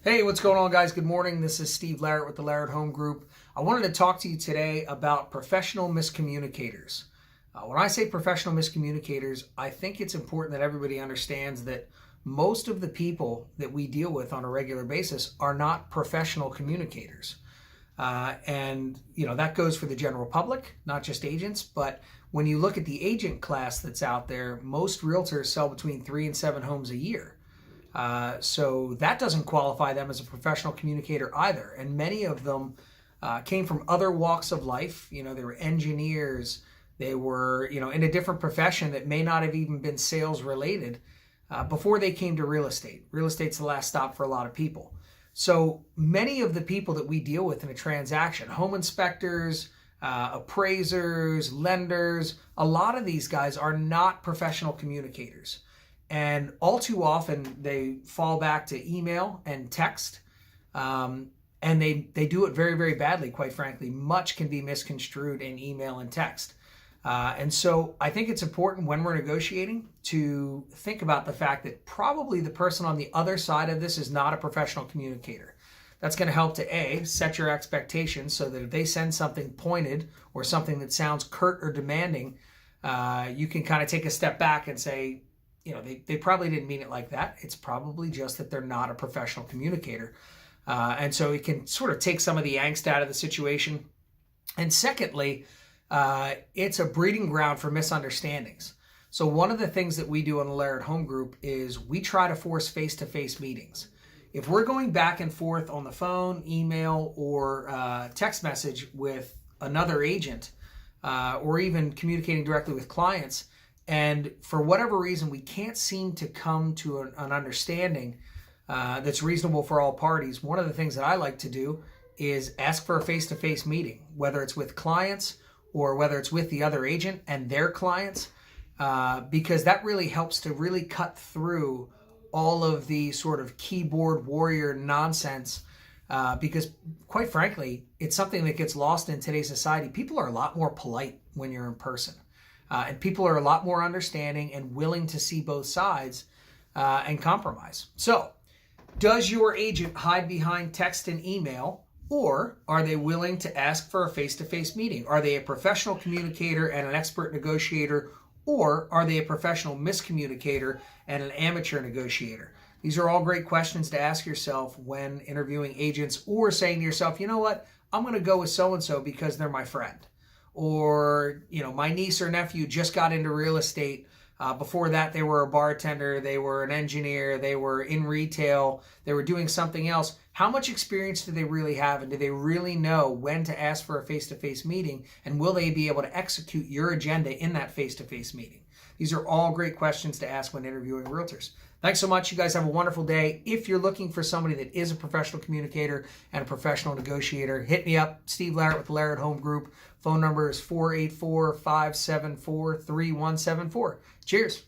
Hey, what's going on, guys? Good morning. This is Steve Larrett with the Larrett Home Group. I wanted to talk to you today about professional miscommunicators. When I say professional miscommunicators, I think it's important that everybody understands that most of the people that we deal with on a regular basis are not professional communicators. That goes for the general public, not just agents. But when you look at the agent class that's out there, most realtors sell between 3 and 7 homes a year. So that doesn't qualify them as a professional communicator either. And many of them came from other walks of life. They were engineers. They were, in a different profession that may not have even been sales related before they came to real estate. Real estate's the last stop for a lot of people. So many of the people that we deal with in a transaction, home inspectors, appraisers, lenders, a lot of these guys are not professional communicators. And all too often, they fall back to email and text, and they do it very, very badly, quite frankly. Much can be misconstrued in email and text. And so I think it's important when we're negotiating to think about the fact that probably the person on the other side of this is not a professional communicator. That's going to help to A, set your expectations so that if they send something pointed or something that sounds curt or demanding, you can kind of take a step back and say, they probably didn't mean it like that. It's probably just that they're not a professional communicator. And so it can sort of take some of the angst out of the situation. And secondly, it's a breeding ground for misunderstandings. So one of the things that we do on the Larrett Home Group is we try to force face-to-face meetings. If we're going back and forth on the phone, email, or text message with another agent, or even communicating directly with clients, and for whatever reason, we can't seem to come to an understanding that's reasonable for all parties, one of the things that I like to do is ask for a face-to-face meeting, whether it's with clients or whether it's with the other agent and their clients, because that really helps to really cut through all of the sort of keyboard warrior nonsense, because quite frankly, it's something that gets lost in today's society. People are a lot more polite when you're in person. And people are a lot more understanding and willing to see both sides and compromise. So, does your agent hide behind text and email, or are they willing to ask for a face-to-face meeting? Are they a professional communicator and an expert negotiator, or are they a professional miscommunicator and an amateur negotiator? These are all great questions to ask yourself when interviewing agents, or saying to yourself, you know what, I'm going to go with so-and-so because they're my friend. Or, my niece or nephew just got into real estate. Before that, they were a bartender, they were an engineer, they were in retail, they were doing something else. How much experience do they really have? And do they really know when to ask for a face-to-face meeting? And will they be able to execute your agenda in that face-to-face meeting? These are all great questions to ask when interviewing realtors. Thanks so much. You guys have a wonderful day. If you're looking for somebody that is a professional communicator and a professional negotiator, hit me up, Steve Larrett with the Larrett Home Group. Phone number is 484-574-3174. Cheers.